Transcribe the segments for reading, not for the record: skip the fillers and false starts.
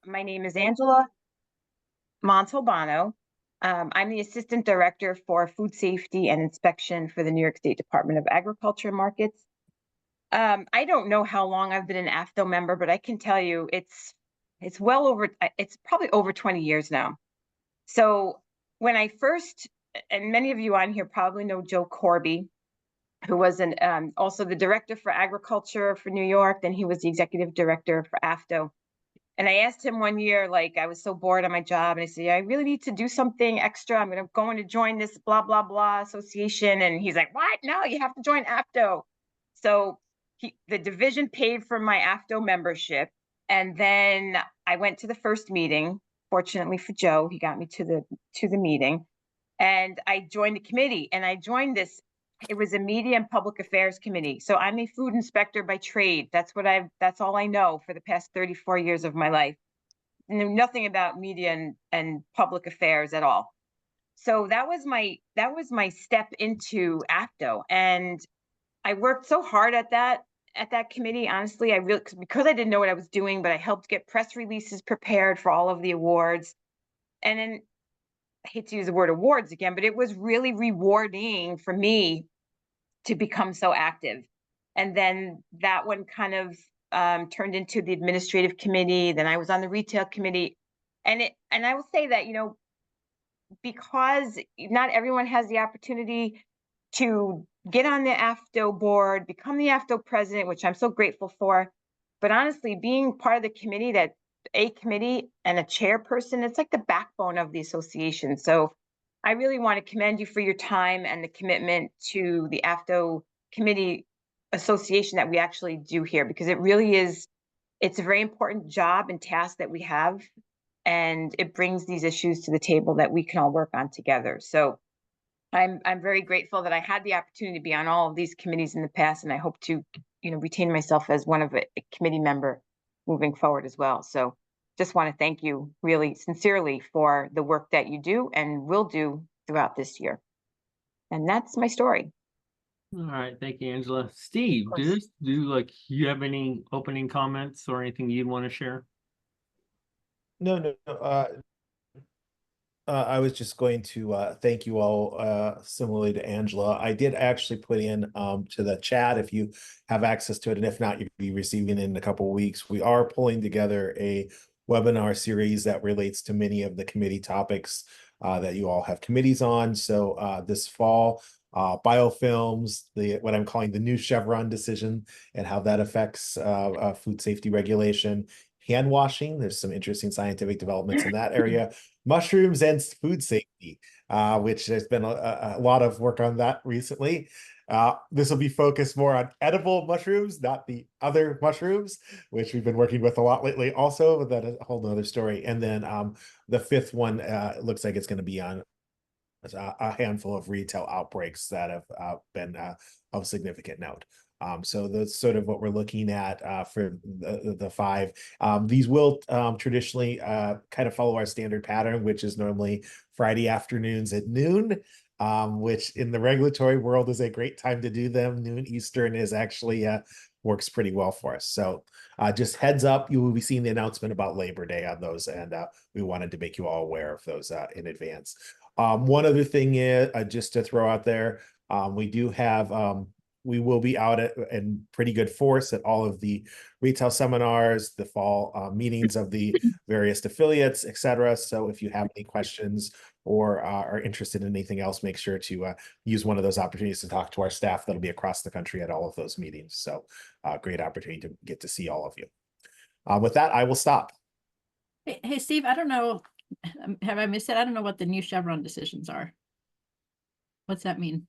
My name is Angela Montalbano. I'm the Assistant Director for Food Safety and Inspection for the New York State Department of Agriculture and Markets. I don't know how long I've been an AFDO member, but I can tell you it's well over it's probably over 20 years now. So when I first, and many of you on here probably know Joe Corby, who was also the Director for Agriculture for New York. Then he was the Executive Director for AFDO. And I asked him one year, like, I was so bored on my job, and I said, yeah, I really need to do something extra. I'm going to join this blah, blah, blah association. And he's like, what? No, you have to join AFDO. So the division paid for my AFDO membership. And then I went to the first meeting. Fortunately for Joe, he got me to the meeting. And I joined the committee, and I joined this. It was a media and public affairs committee. So I'm a food inspector by trade. That's all I know for the past 34 years of my life. I knew nothing about media and public affairs at all. So that was my step into AFDO. And I worked so hard at that committee. Honestly, because I didn't know what I was doing, but I helped get press releases prepared for all of the awards. And then I hate to use the word awards again, but it was really rewarding for me to become so active. And then that one kind of turned into the administrative committee. Then I was on the retail committee. And I will say that, because not everyone has the opportunity to get on the AFDO board, become the AFDO president, which I'm so grateful for. But honestly, being part of the committee, that a committee and a chairperson, it's like the backbone of the association. So I really want to commend you for your time and the commitment to the AFDO committee association that we actually do here, because it's a very important job and task that we have, and it brings these issues to the table that we can all work on together. So I'm very grateful that I had the opportunity to be on all of these committees in the past, and I hope to retain myself as one of a committee member moving forward as well. So just want to thank you really sincerely for the work that you do and will do throughout this year. And that's my story. All right, thank you, Angela. Steve, you have any opening comments or anything you'd want to share? No, no, no. I was just going to thank you all, similarly to Angela. I did actually put in to the chat if you have access to it, and if not, you'll be receiving it in a couple of weeks. We are pulling together a webinar series that relates to many of the committee topics that you all have committees on. So this fall, biofilms, what I'm calling the new Chevron decision and how that affects food safety regulation. Hand washing, there's some interesting scientific developments in that area. Mushrooms and food safety, which there's been a lot of work on that recently. This will be focused more on edible mushrooms, not the other mushrooms, which we've been working with a lot lately also, but that's a whole nother story. And then the fifth one looks like it's going to be on a handful of retail outbreaks that have been of significant note. So that's sort of what we're looking at for the five. These will traditionally kind of follow our standard pattern, which is normally Friday afternoons at noon, which in the regulatory world is a great time to do them. Noon Eastern is actually works pretty well for us. So just heads up, you will be seeing the announcement about Labor Day on those, and we wanted to make you all aware of those in advance. One other thing is just to throw out there, we will be out in pretty good force at all of the retail seminars, the fall meetings of the various affiliates, etc. So if you have any questions or are interested in anything else, make sure to use one of those opportunities to talk to our staff that'll be across the country at all of those meetings. So great opportunity to get to see all of you. With that, I will stop. Hey, Steve, I don't know. Have I missed it? I don't know what the new Chevron decisions are. What's that mean?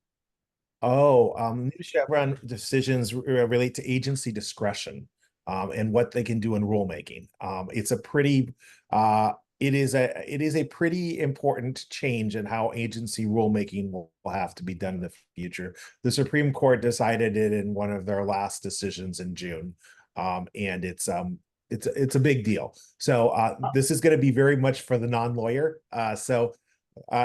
New Chevron decisions relate to agency discretion and what they can do in rulemaking. It is a pretty important change in how agency rulemaking will have to be done in the future. The Supreme Court decided it in one of their last decisions in June, and it's a big deal. So this is going to be very much for the non-lawyer. So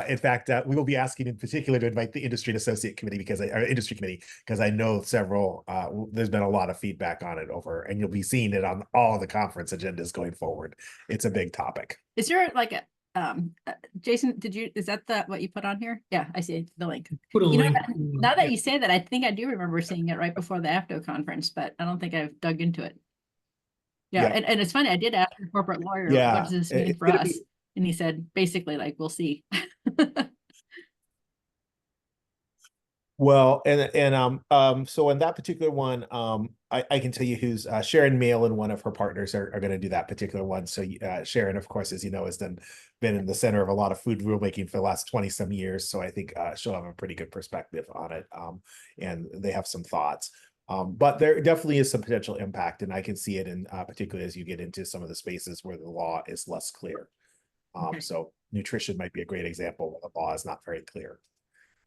In fact, we will be asking in particular to invite the industry and associate committee or industry committee, because I know several, there's been a lot of feedback on it and you'll be seeing it on all of the conference agendas going forward. It's a big topic. Is there like a, Jason, is that what you put on here? Yeah, I see the link. Put a You know, link. now that you say that, I think I do remember seeing it right before the AFDO conference, but I don't think I've dug into it. Yeah, Yeah. And it's funny, I did ask the corporate lawyer, what Yeah, does this mean it's for gonna us? be- And he said, basically, like, we'll see. Well, so in that particular one, I can tell you who's Sharon Mail and one of her partners are going to do that particular one. So Sharon, of course, as you know, has been in the center of a lot of food rulemaking for the last 20 some years. So I think she'll have a pretty good perspective on it. And they have some thoughts. But there definitely is some potential impact, and I can see it in particularly as you get into some of the spaces where the law is less clear. Okay. So nutrition might be a great example where the law is not very clear.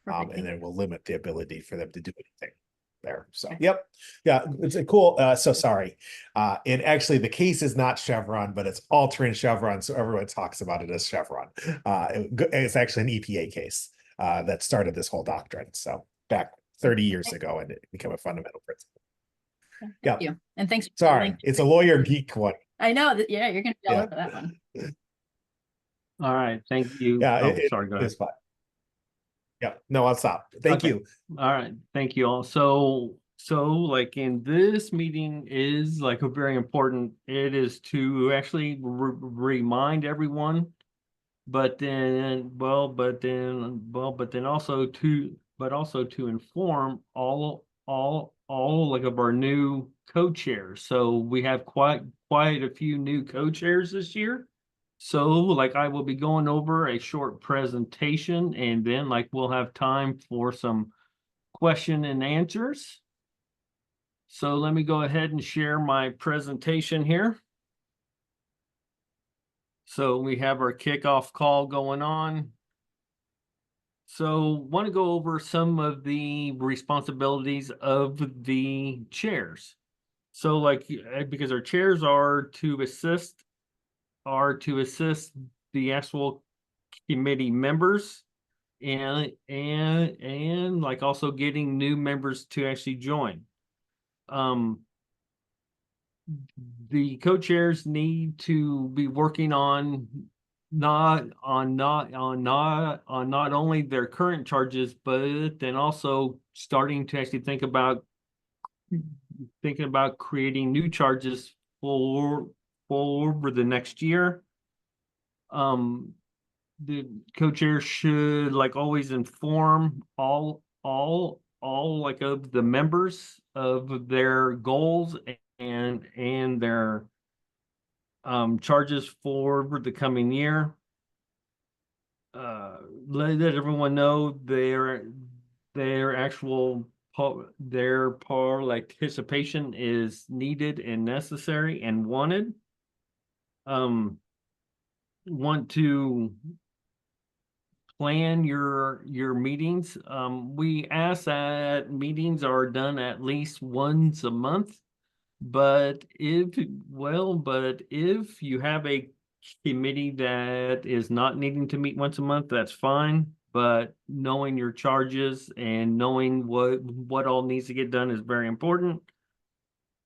Perfect. And then we'll limit the ability for them to do anything there. So, Okay. yep. Yeah, it's a cool, so sorry. And actually the case is not Chevron, but it's altering Chevron. So everyone talks about it as Chevron. It's actually an EPA case that started this whole doctrine. So back 30 years ago, and it became a fundamental principle. Thank you. And thanks. For the Sorry, link. it's a lawyer geek one. I know that, yeah, you're going to be all Yeah. over that one. All right, thank you. Yeah, Oh, sorry, go ahead. it's fine. Yeah, no, I'll stop. Thank Okay. you. All right, thank you all. So like in this meeting is like a very important, it is to actually remind everyone, but then also to inform all like of our new co-chairs. So we have quite a few new co-chairs this year. So like I will be going over a short presentation, and then like we'll have time for some question and answers. So let me go ahead and share my presentation here. So we have our kickoff call going on. So want to go over some of the responsibilities of the chairs. So like, because our chairs are to assist the actual committee members and like also getting new members to actually join. The co-chairs need to be working on not only their current charges, but then also starting to actually thinking about creating new charges for the next year. The co-chair should like always inform all like of the members of their goals and their charges for the coming year. Let everyone know their actual participation is needed and necessary and wanted. Want to plan your meetings. We ask that meetings are done at least once a month, but if you have a committee that is not needing to meet once a month, that's fine. But knowing your charges and knowing what all needs to get done is very important.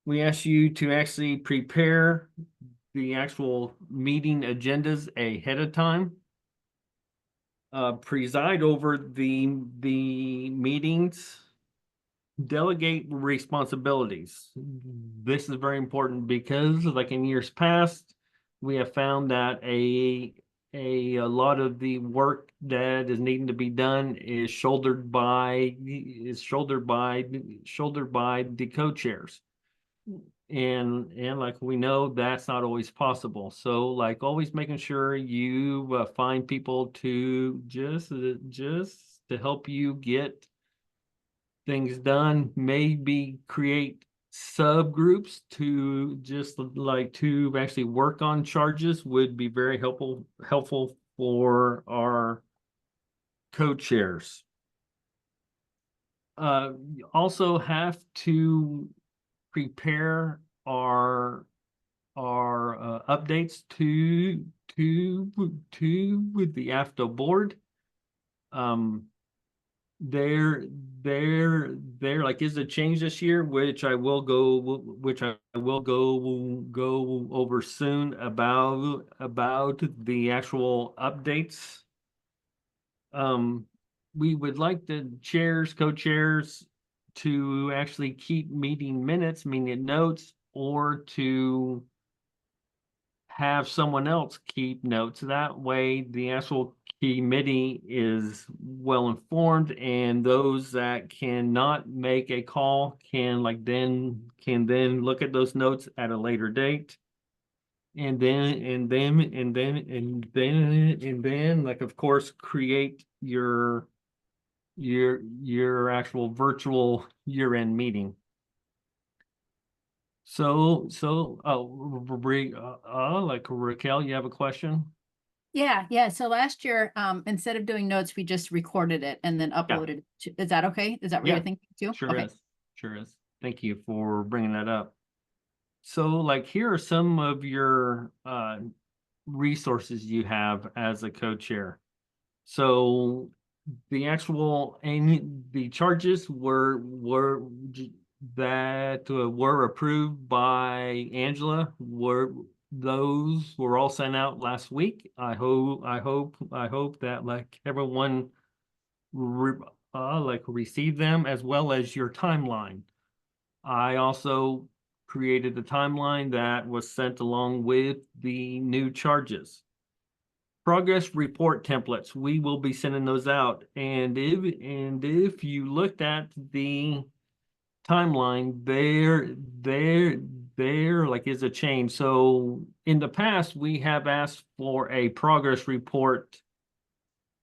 We ask you to actually prepare the actual meeting agendas ahead of time. Preside over the meetings, delegate responsibilities. This is very important because like in years past, we have found that a lot of the work that is needing to be done is shouldered by the co-chairs. And like we know that's not always possible. So like always making sure you find people to just to help you get things done, maybe create subgroups to just like to actually work on charges would be very helpful for our co-chairs. Also have to prepare our updates to with the AFDO board. There, there like is a change this year, which I will go over soon about the actual updates. We would like the chairs, co-chairs to actually keep meeting minutes, meeting notes, or to have someone else keep notes. That way the actual committee is well informed, and those that cannot make a call can then look at those notes at a later date. And then like of course create your actual virtual year-end meeting. Like Raquel, you have a question? Yeah. So last year, instead of doing notes, we just recorded it and then uploaded. Is that okay? Is that what Yeah, you're thinking too? Sure Okay. is. Sure is. Thank you for bringing that up. So like here are some of your resources you have as a co-chair. So the actual and the charges were approved by Angela those were all sent out last week. I hope that like everyone received them, as well as your timeline. I also created a timeline that was sent along with the new charges. Progress report templates, we will be sending those out. And if you looked at the timeline, there like is a change. So in the past, we have asked for a progress report.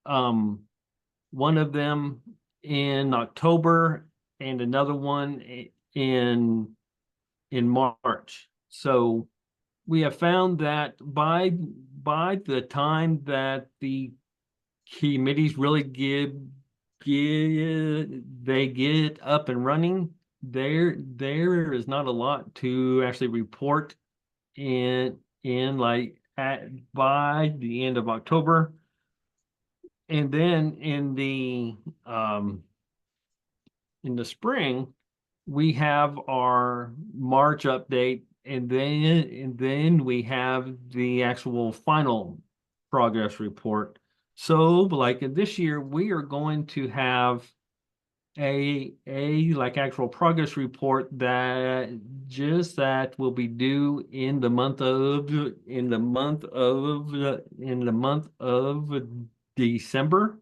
One of them in October and another one in March. So we have found that by the time that the committees really get up and running, there is not a lot to actually report in like by the end of October. And then in the spring, we have our March update, and then we have the actual final progress report. So like this year, we are going to have a like actual progress report that will be due in the month of December.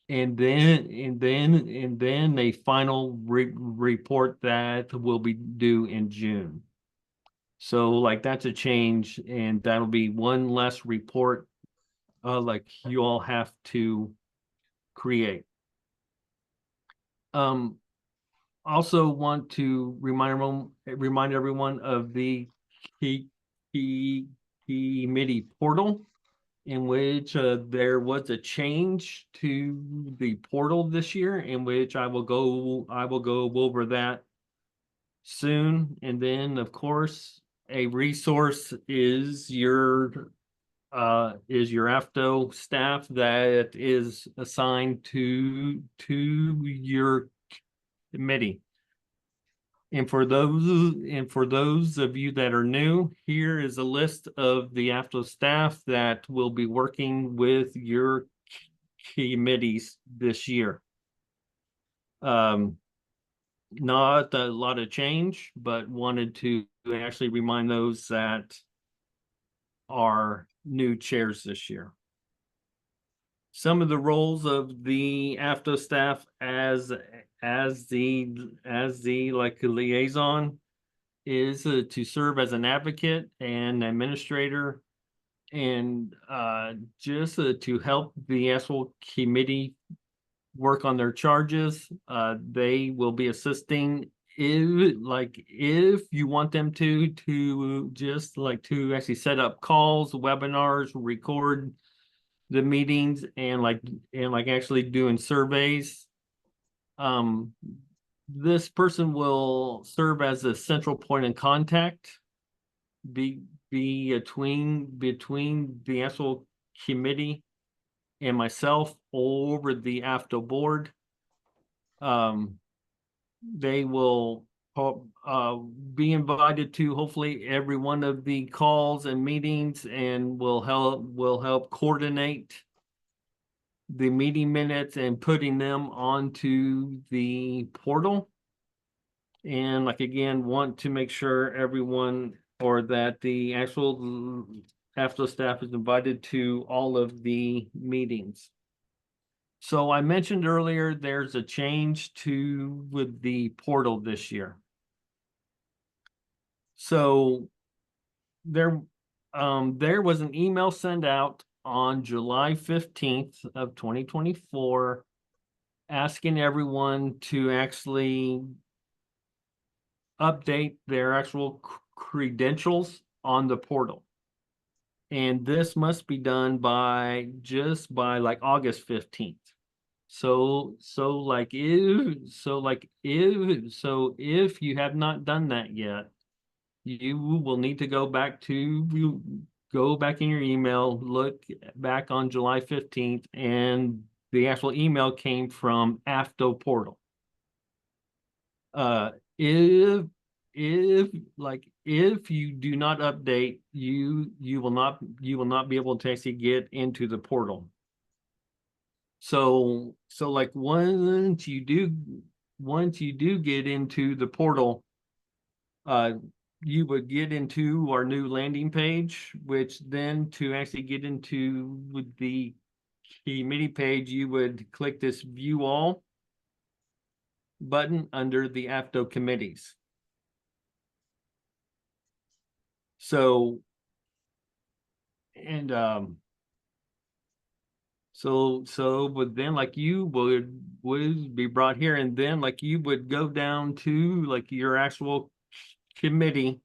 And then a final report that will be due in June. So like that's a change, and that'll be one less report like you all have to create. Also want to remind everyone of the committee portal, in which there was a change to the portal this year, in which I will go over that soon. And then of course a resource is your AFDO staff that is assigned to your committee. And for those of you that are new, here is a list of the AFDO staff that will be working with your committees this year. Not a lot of change, but wanted to actually remind those that are new chairs this year. Some of the roles of the AFDO staff as the like liaison is to serve as an advocate and administrator, and just to help the actual committee work on their charges. They will be assisting if you want them to just like to actually set up calls, webinars, record the meetings, and actually doing surveys. This person will serve as a central point of contact between the actual committee and myself over the AFDO board. They will be invited to hopefully every one of the calls and meetings, and will help coordinate the meeting minutes and putting them onto the portal. And like, again, want to make sure everyone, or that the actual AFDO staff is invited to all of the meetings. So I mentioned earlier, there's a change with the portal this year. So there was an email sent out on July 15th of 2024 asking everyone to actually update their actual credentials on the portal. And this must be done by like August 15th. So if you have not done that yet, you will need to go back in your email, look back on July 15th, and the actual email came from AFDO portal. If you do not update, you will not be able to actually get into the portal. So like once you do get into the portal, you would get into our new landing page, which then to actually get into with the committee page, you would click this view all button under the AFDO committees. So, and but then like you would be brought here, and then like you would go down to like your actual committee.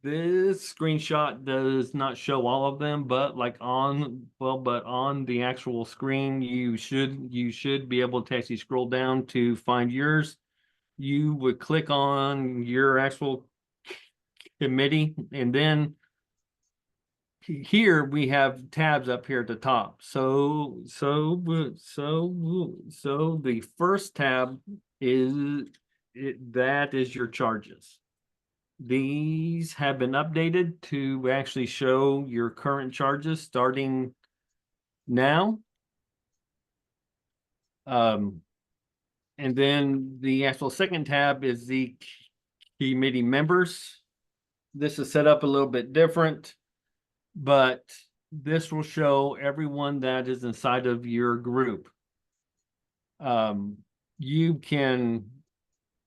This screenshot does not show all of them, but like on the actual screen, you should be able to actually scroll down to find yours. You would click on your actual committee, and then here we have tabs up here at the top. So the first tab that is your charges. These have been updated to actually show your current charges starting now. And then the actual second tab is the committee members. This is set up a little bit different, but this will show everyone that is inside of your group. You can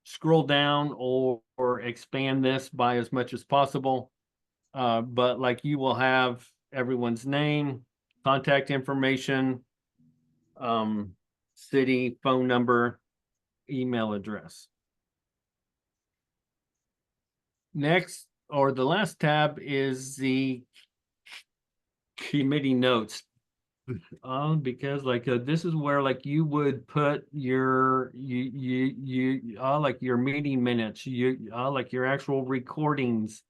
scroll down or expand this by as much as possible. But like you will have everyone's name, contact information, city, phone number, email address. Next, or the last tab, is the committee notes. Because like this is where like you would put your like your meeting minutes, like your actual recordings,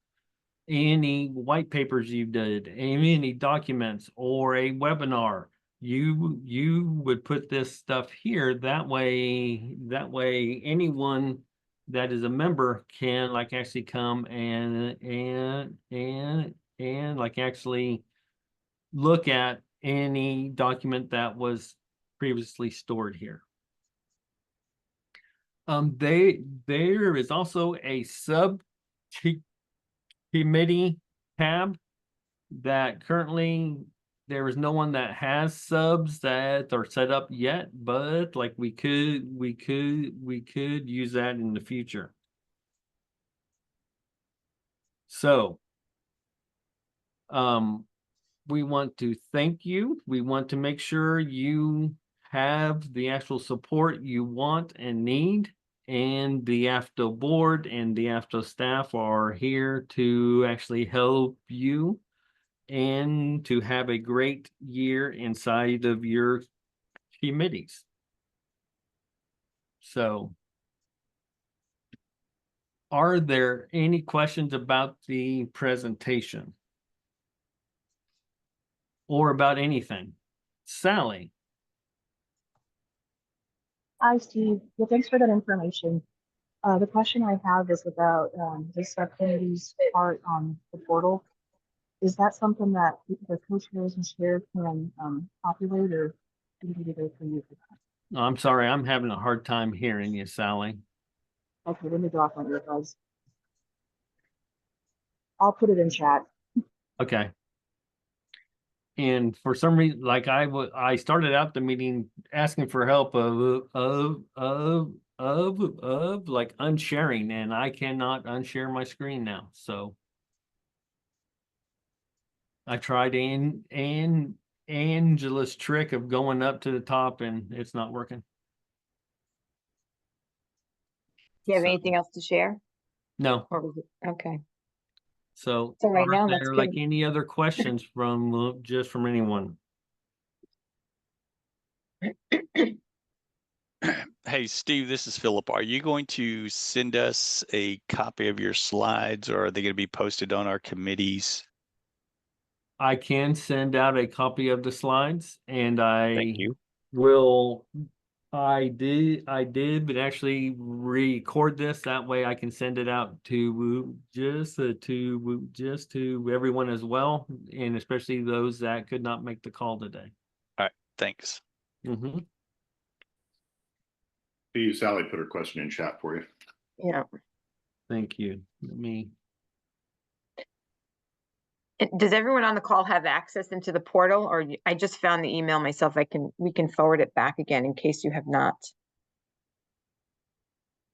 any white papers you did, any documents, or a webinar. You would put this stuff here. That way anyone that is a member can like actually come and like actually look at any document that was previously stored here. There is also a subcommittee tab that currently there is no one that has subs that are set up yet, but like we could use that in the future. So we want to thank you. We want to make sure you have the actual support you want and need, and the AFDO board and the AFDO staff are here to actually help you and to have a great year inside of your committees. So, are there any questions about the presentation? or about anything. Sally, Hi, Steve. Well, thanks for that information. The question I have is about the subcommittee's part on the portal. Is that something that the co-chairs and chair can populate, or do you need to go through you for that? I'm sorry, I'm having a hard time hearing you, Sally. Okay, let me drop my earbuds. I'll put it in chat. Okay. And for some reason, like I started out the meeting asking for help of like unsharing, and I cannot unshare my screen now. So I tried Angela's trick of going up to the top, and it's not working. Do you have So- anything else to share? No. Or was it, okay. So So right are now, that's there like good. any other questions from just from anyone? Hey, Steve, this is Philip. Are you going to send us a copy of your slides, or are they going to be posted on our committees? I can send out a copy of the slides, and Thank you. will. I did, but actually record this. That way I can send it out to to everyone as well, and especially those that could not make the call today. All right, thanks. Mm-hmm. Steve, Sally put her question in chat for you. Yeah. Thank you. Let me. Does everyone on the call have access into the portal, or I just found the email myself? We can forward it back again in case you have not.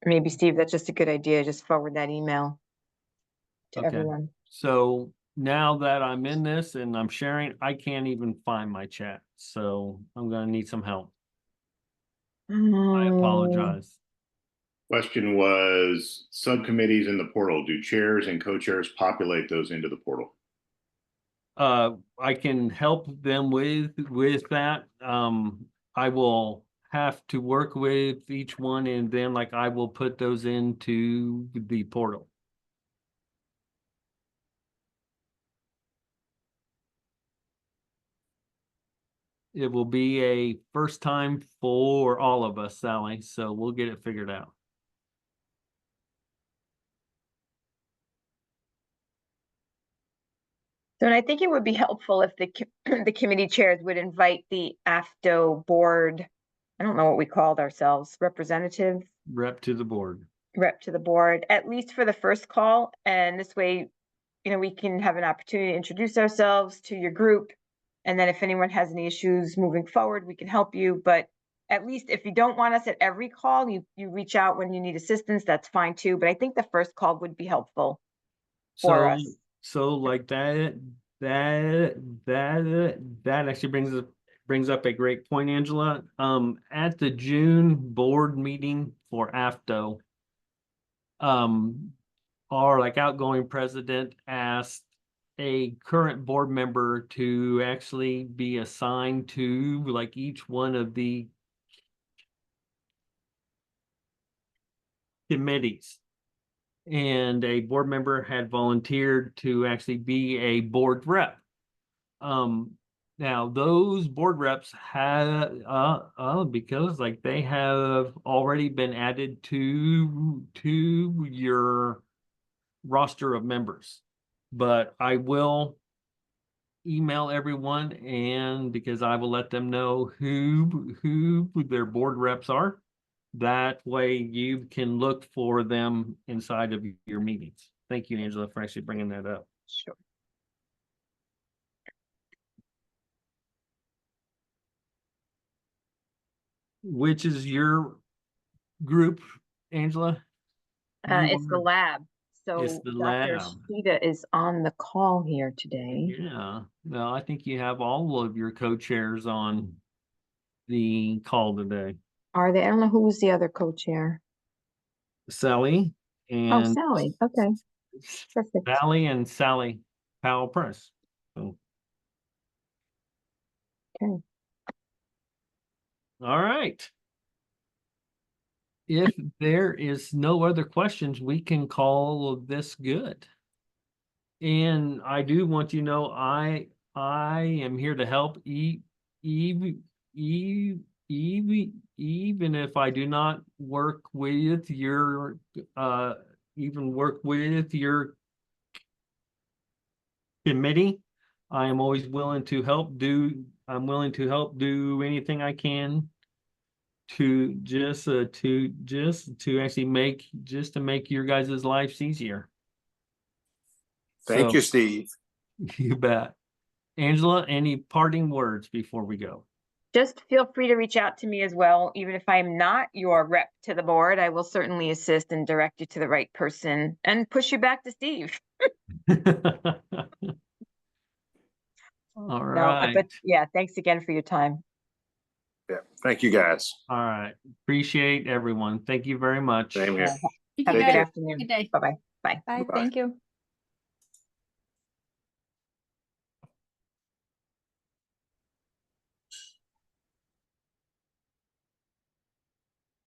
Maybe Steve, that's just a good idea. Just forward that email to Okay. everyone. So now that I'm in this and I'm sharing, I can't even find my chat. So I'm gonna need some help. I apologize. Question was subcommittees in the portal. Do chairs and co-chairs populate those into the portal? I can help them with that. I will have to work with each one, and then like I will put those into the portal. It will be a first time for all of us, Sally, so we'll get it figured out. So, and I think it would be helpful if the committee chairs would invite the AFDO board. I don't know what we called ourselves, representative, Rep to the board. rep to the board, at least for the first call. And this way, we can have an opportunity to introduce ourselves to your group. And then if anyone has any issues moving forward, we can help you. But at least if you don't want us at every call, you reach out when you need assistance, that's fine too. But I think the first call would be helpful for us. So like that actually brings up a great point, Angela. At the June board meeting for AFDO, our like outgoing president asked a current board member to actually be assigned to like each one of the committees. And a board member had volunteered to actually be a board rep. Now those board reps have because like they have already been added to your roster of members. But I will email everyone, and because I will let them know who their board reps are. That way you can look for them inside of your meetings. Thank you, Angela, for actually bringing that up. Sure. Which is your group, Angela? It's the lab. It's So the Dr. lab. Shida is on the call here today. Yeah, no, I think you have all of your co-chairs on the call today. Are they? I don't know who was the other co-chair. Sally Oh, and Sally. Okay, perfect. Sally Powell Press. So, Okay. all right. If there is no other questions, we can call this good. And I do want you to know, I am here to help even if I do not work with your committee. I am always willing to help do. I'm willing to help do anything I can to actually make your guys' lives easier. Thank So, you, Steve. You bet. Angela, any parting words before we go? Just feel free to reach out to me as well. Even if I'm not your rep to the board, I will certainly assist and direct you to the right person and push you back to Steve. All No, right. but yeah, thanks again for your time. Yeah, thank you, guys. All right. Appreciate everyone. Thank you very much. Same here. Have Thank a you, good guys. afternoon. Good day. Bye-bye. Bye. Bye, Bye-bye. thank you.